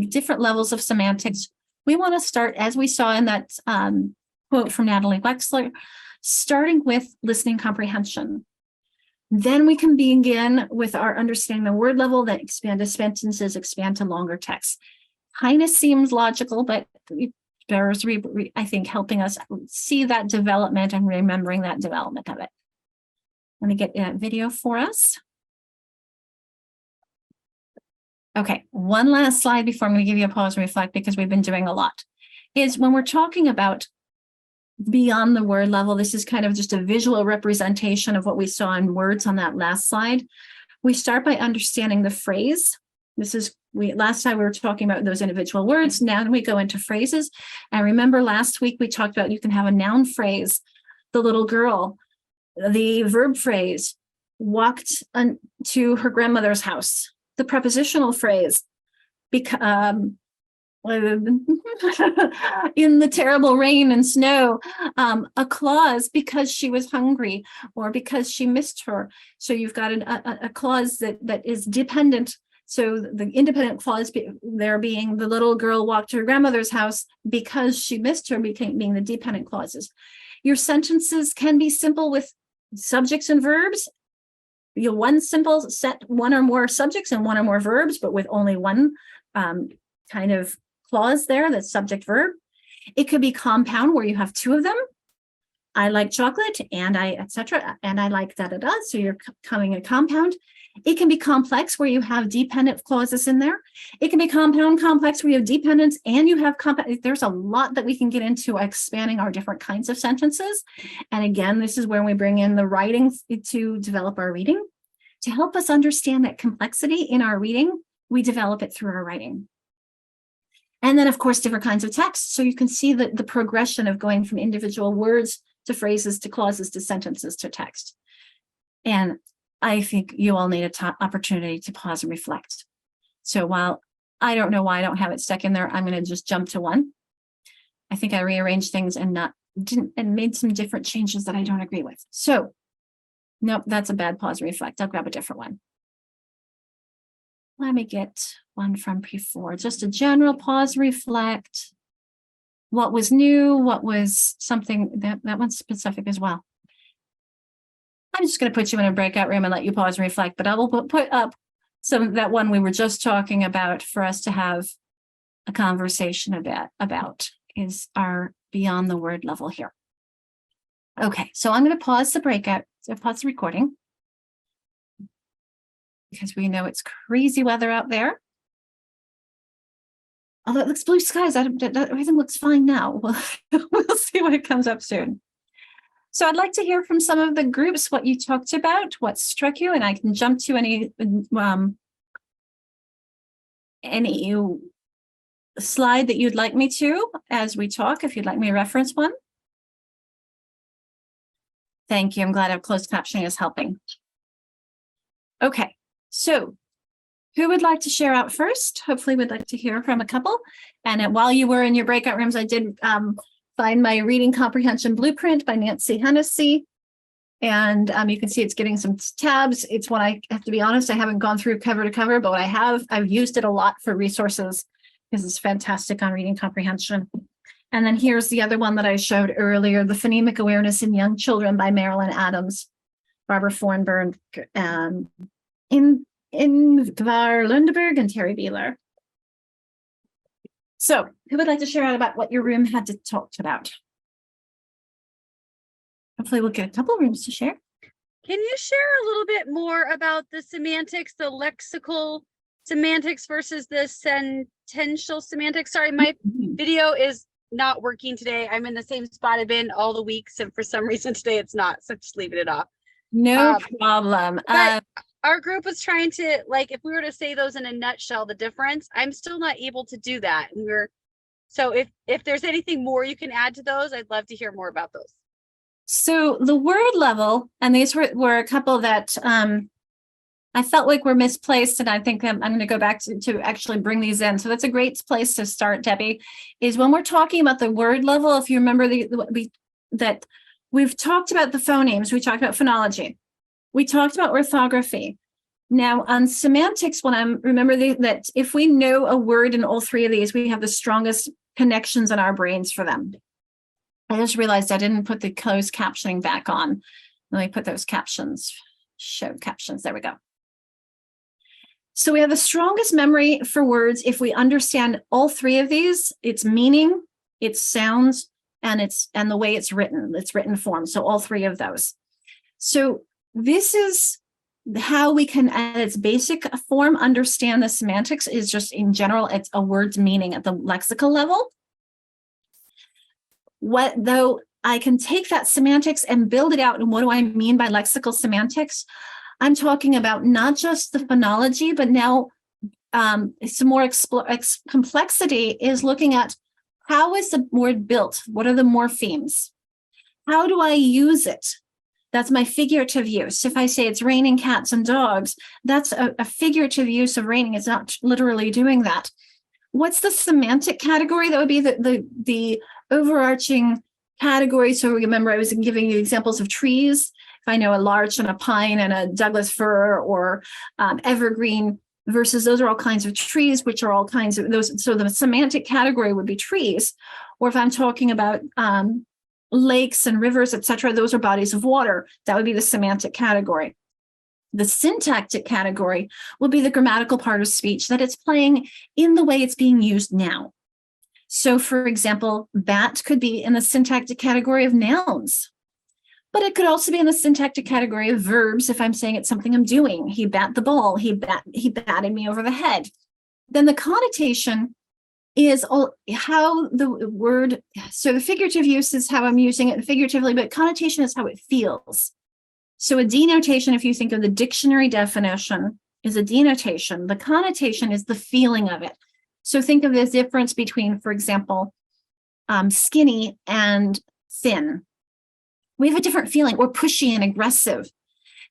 different levels of semantics, we want to start, as we saw in that quote from Natalie Wexler, starting with listening comprehension. Then we can begin with our understanding the word level, that expand to sentences, expand to longer texts. Kind of seems logical, but it bears, I think, helping us see that development and remembering that development of it. Let me get that video for us. Okay, one last slide before I'm going to give you a pause and reflect, because we've been doing a lot, is when we're talking about beyond the word level, this is kind of just a visual representation of what we saw in words on that last slide. We start by understanding the phrase. Last time we were talking about those individual words. Now we go into phrases. And remember last week we talked about you can have a noun phrase, the little girl, the verb phrase, walked to her grandmother's house, the prepositional phrase, in the terrible rain and snow, a clause, because she was hungry or because she missed her. So you've got a clause that is dependent. So the independent clause there being the little girl walked to her grandmother's house because she missed her, being the dependent clauses. Your sentences can be simple with subjects and verbs. One simple set, one or more subjects and one or more verbs, but with only one kind of clause there, that's subject verb. It could be compound where you have two of them. I like chocolate and I, etc. And I like da-da-da. So you're coming a compound. It can be complex where you have dependent clauses in there. It can be compound complex where you have dependents and you have compound. There's a lot that we can get into expanding our different kinds of sentences. And again, this is where we bring in the writing to develop our reading. To help us understand that complexity in our reading, we develop it through our writing. And then, of course, different kinds of text. So you can see the progression of going from individual words to phrases to clauses to sentences to text. And I think you all need an opportunity to pause and reflect. So while I don't know why I don't have it stuck in there, I'm going to just jump to one. I think I rearranged things and made some different changes that I don't agree with. So nope, that's a bad pause and reflect. I'll grab a different one. Let me get one from before. Just a general pause, reflect. What was new? What was something that one's specific as well. I'm just going to put you in a breakout room and let you pause and reflect, but I will put up that one we were just talking about for us to have a conversation about is our beyond the word level here. Okay, so I'm going to pause the recording because we know it's crazy weather out there. Although it looks blue skies, everything looks fine now. We'll see what comes up soon. So I'd like to hear from some of the groups what you talked about, what struck you, and I can jump to any slide that you'd like me to as we talk, if you'd like me to reference one. Thank you. I'm glad closed captioning is helping. Okay, so who would like to share out first? Hopefully we'd like to hear from a couple. And while you were in your breakout rooms, I did find my reading comprehension blueprint by Nancy Hennessy. And you can see it's getting some tabs. It's one I have to be honest, I haven't gone through cover to cover, but what I've used it a lot for resources because it's fantastic on reading comprehension. And then here's the other one that I showed earlier, The Phonemic Awareness in Young Children by Marilyn Adams, Barbara Fornberg, Ingvar Lundeberg, and Terry Beeler. So who would like to share out about what your room had to talk about? Hopefully we'll get a couple of rooms to share. Can you share a little bit more about the semantics, the lexical semantics versus the sentential semantics? Sorry, my video is not working today. I'm in the same spot I've been all the weeks, and for some reason today it's not, so just leaving it off. No problem. But our group was trying to, like, if we were to say those in a nutshell, the difference, I'm still not able to do that. And so if there's anything more you can add to those, I'd love to hear more about those. So the word level, and these were a couple that I felt like were misplaced, and I think I'm going to go back to actually bring these in. So that's a great place to start, Debbie, is when we're talking about the word level, if you remember that we've talked about the phonemes, we talked about phonology, we talked about orthography. Now on semantics, remember that if we know a word in all three of these, we have the strongest connections in our brains for them. I just realized I didn't put the closed captioning back on. Let me put those captions, show captions. There we go. So we have the strongest memory for words if we understand all three of these, its meaning, its sounds, and the way it's written form. So all three of those. So this is how we can, at its basic form, understand the semantics is just in general, it's a word's meaning at the lexical level. Though I can take that semantics and build it out. And what do I mean by lexical semantics? I'm talking about not just the phonology, but now some more complexity is looking at how is the word built? What are the morphemes? How do I use it? That's my figurative use. If I say it's raining cats and dogs, that's a figurative use of raining. It's not literally doing that. What's the semantic category? That would be the overarching category. So remember, I was giving you examples of trees. If I know a larch and a pine and a Douglas fir or evergreen versus those are all kinds of trees, which are all kinds of those. So the semantic category would be trees. Or if I'm talking about lakes and rivers, etc., those are bodies of water. That would be the semantic category. The syntactic category will be the grammatical part of speech that it's playing in the way it's being used now. So, for example, bat could be in the syntactic category of nouns, but it could also be in the syntactic category of verbs if I'm saying it's something I'm doing. He bat the ball, he batted me over the head. Then the connotation is how the word, so the figurative use is how I'm using it figuratively, but connotation is how it feels. So a denotation, if you think of the dictionary definition, is a denotation. The connotation is the feeling of it. So think of the difference between, for example, skinny and thin. We have a different feeling, or pushy and aggressive.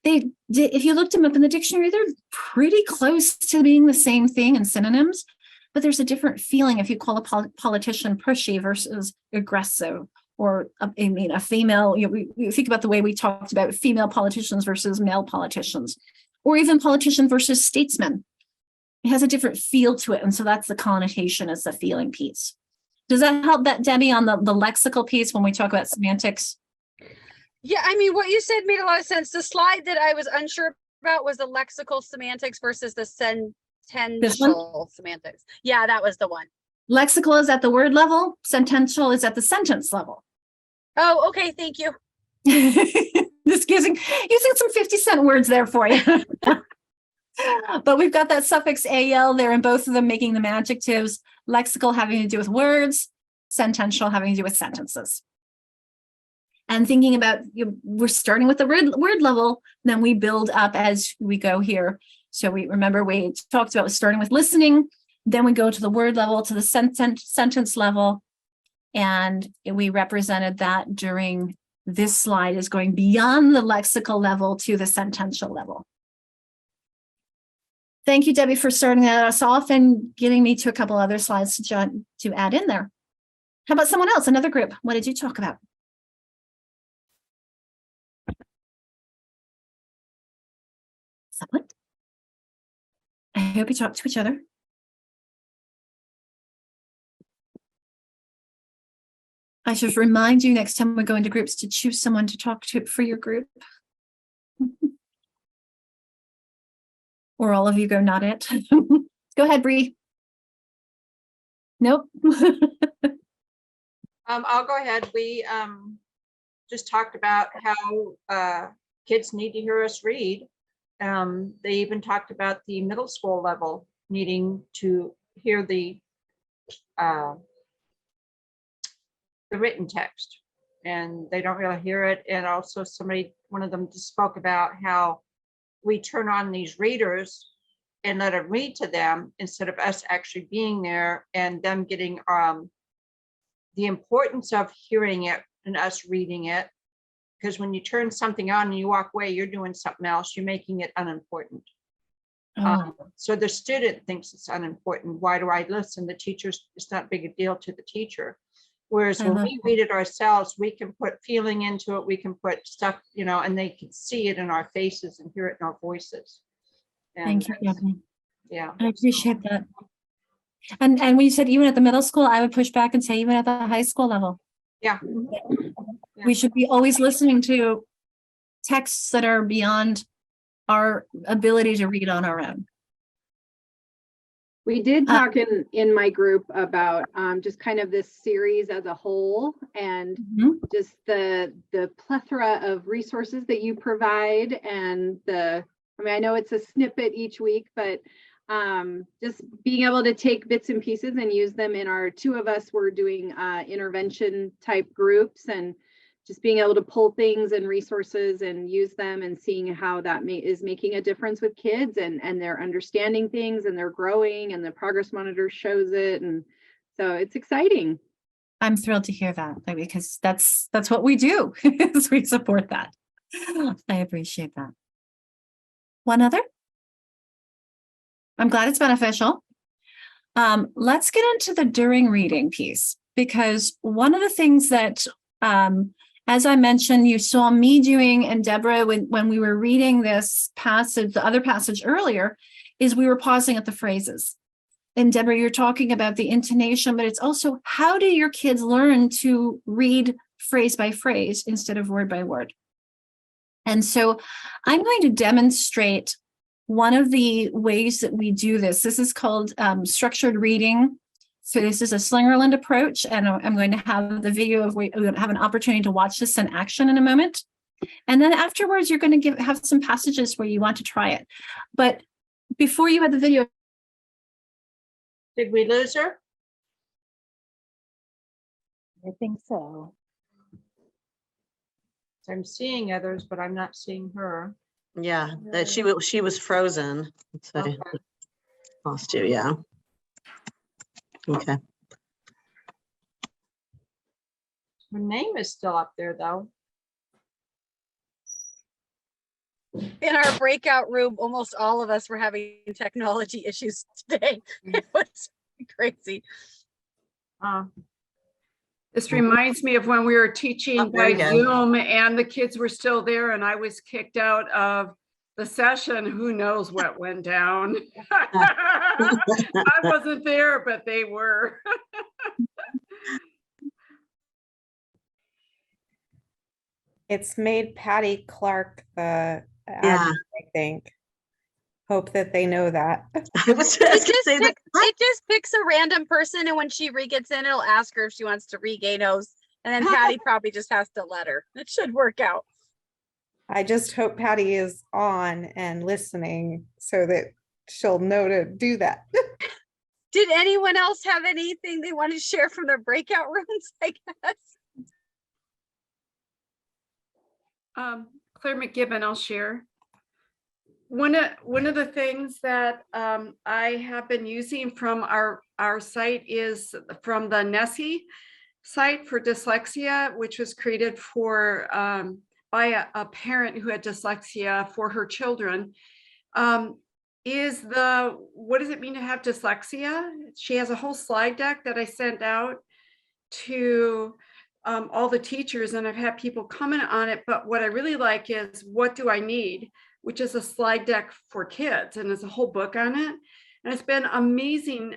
If you looked them up in the dictionary, they're pretty close to being the same thing in synonyms, but there's a different feeling if you call a politician pushy versus aggressive, or a female. You think about the way we talked about female politicians versus male politicians, or even politician versus statesman. It has a different feel to it, and so that's the connotation, is the feeling piece. Does that help, that Debbie, on the lexical piece when we talk about semantics? Yeah, I mean, what you said made a lot of sense. The slide that I was unsure about was the lexical semantics versus the sentential semantics. Yeah, that was the one. Lexical is at the word level, sentential is at the sentence level. Oh, okay, thank you. Just using some 50-cent words there for you. But we've got that suffix AL there in both of them, making them adjectives. Lexical having to do with words, sentential having to do with sentences. And thinking about, we're starting with the word level, then we build up as we go here. So we talked about starting with listening, then we go to the word level, to the sentence level, and we represented that during this slide is going beyond the lexical level to the sentential level. Thank you, Debbie, for starting us off and getting me to a couple other slides to add in there. How about someone else, another group? What did you talk about? Someone? I hope you talk to each other. I should remind you next time we go into groups to choose someone to talk to for your group. Or all of you go, not it. Go ahead, Bree. Nope. I'll go ahead. We just talked about how kids need to hear us read. They even talked about the middle school level needing to hear the written text, and they don't really hear it. And also one of them just spoke about how we turn on these readers and let them read to them instead of us actually being there and them getting the importance of hearing it and us reading it. Because when you turn something on and you walk away, you're doing something else, you're making it unimportant. So the student thinks it's unimportant. Why do I listen? The teacher's, it's not big a deal to the teacher. Whereas when we read it ourselves, we can put feeling into it, we can put stuff, and they can see it in our faces and hear it in our voices. And Thank you, Gabby. yeah. I appreciate that. And when you said even at the middle school, I would push back and say even at the high school level. Yeah. We should be always listening to texts that are beyond our ability to read on our own. We did talk in my group about just kind of this series as a whole, and just the plethora of resources that you provide, and I know it's a snippet each week, but just being able to take bits and pieces and use them in our two of us were doing intervention type groups, and just being able to pull things and resources and use them and seeing how that is making a difference with kids, and they're understanding things and they're growing, and the progress monitor shows it. And so it's exciting. I'm thrilled to hear that, because that's what we do is we support that. I appreciate that. One other? I'm glad it's beneficial. Let's get into the during reading piece, because one of the things that as I mentioned, you saw me doing, and Deborah, when we were reading this passage, the other passage earlier, is we were pausing at the phrases. And Deborah, you're talking about the intonation, but it's also how do your kids learn to read phrase by phrase instead of word by word? And so I'm going to demonstrate one of the ways that we do this. This is called structured reading. So this is a Slingerland approach, and I'm going to have the video of, we're going to have an opportunity to watch this in action in a moment. And then afterwards, you're going to have some passages where you want to try it. But before you had the video. Did we lose her? I think so. I'm seeing others, but I'm not seeing her. Yeah, that she was frozen. So Okay. lost you, yeah. Okay. Her name is still up there though. In our breakout room, almost all of us were having technology issues today. It was crazy. This reminds me of when we were teaching there by you go. Zoom and the kids were still there and I was kicked out of the session. Who knows what went down? I wasn't there, but they were. It's made Patty Clark the admin, Yeah. I think. Hope that they know that. I was just gonna say that. It just picks a random person, and when she gets in, it'll ask her if she wants to regain those. And then Patty probably just has to let her. It should work out. I just hope Patty is on and listening so that she'll know to do that. Did anyone else have anything they want to share from their breakout rooms, I guess? Claire McGibbon, I'll share. One of the things that I have been using from our site is from the Nessie site for dyslexia, which was created for by a parent who had dyslexia for her children. What does it mean to have dyslexia? She has a whole slide deck that I sent out. to all the teachers, and I've had people comment on it, but what I really like is What Do I Need?, which is a slide deck for kids, and there's a whole book on it. And it's been amazing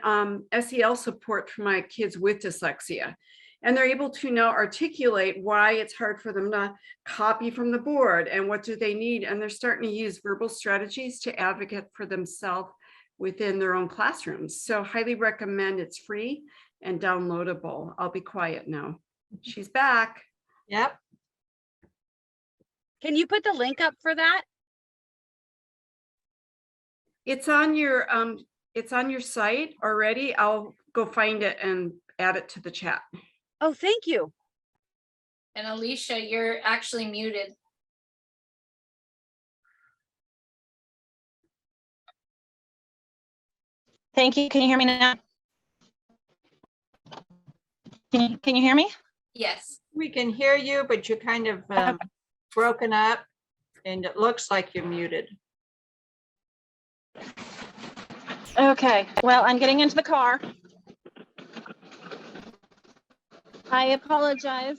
SEL support for my kids with dyslexia. And they're able to now articulate why it's hard for them to copy from the board and what do they need. And they're starting to use verbal strategies to advocate for themselves within their own classrooms. So highly recommend. It's free and downloadable. I'll be quiet now. She's back. Yep. Can you put the link up for that? It's on your site already. I'll go find it and add it to the chat. Oh, thank you. And Alicia, you're actually muted. Thank you. Can you hear me now? Can you hear me? Yes. We can hear you, but you're kind of broken up and it looks like you're muted. Okay, well, I'm getting into the car. I apologize.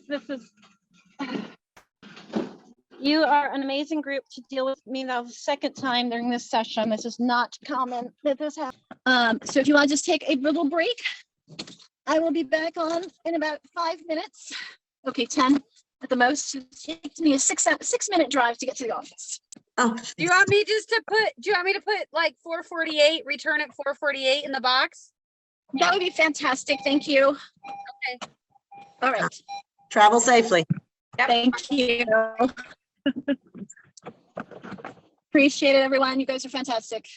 You are an amazing group to deal with me now the second time during this session. This is not common that this happens. So if you want to just take a little break, I will be back on in about 5 minutes. Okay, 10 at the most. It takes me a 6-minute drive to get to the office. Oh, Do you want me just to put, do you want me to put like 4:48, return at 4:48 in the box? That would be fantastic. Thank you. Okay. All right. travel safely. Thank you. Appreciate it, everyone. You guys are fantastic.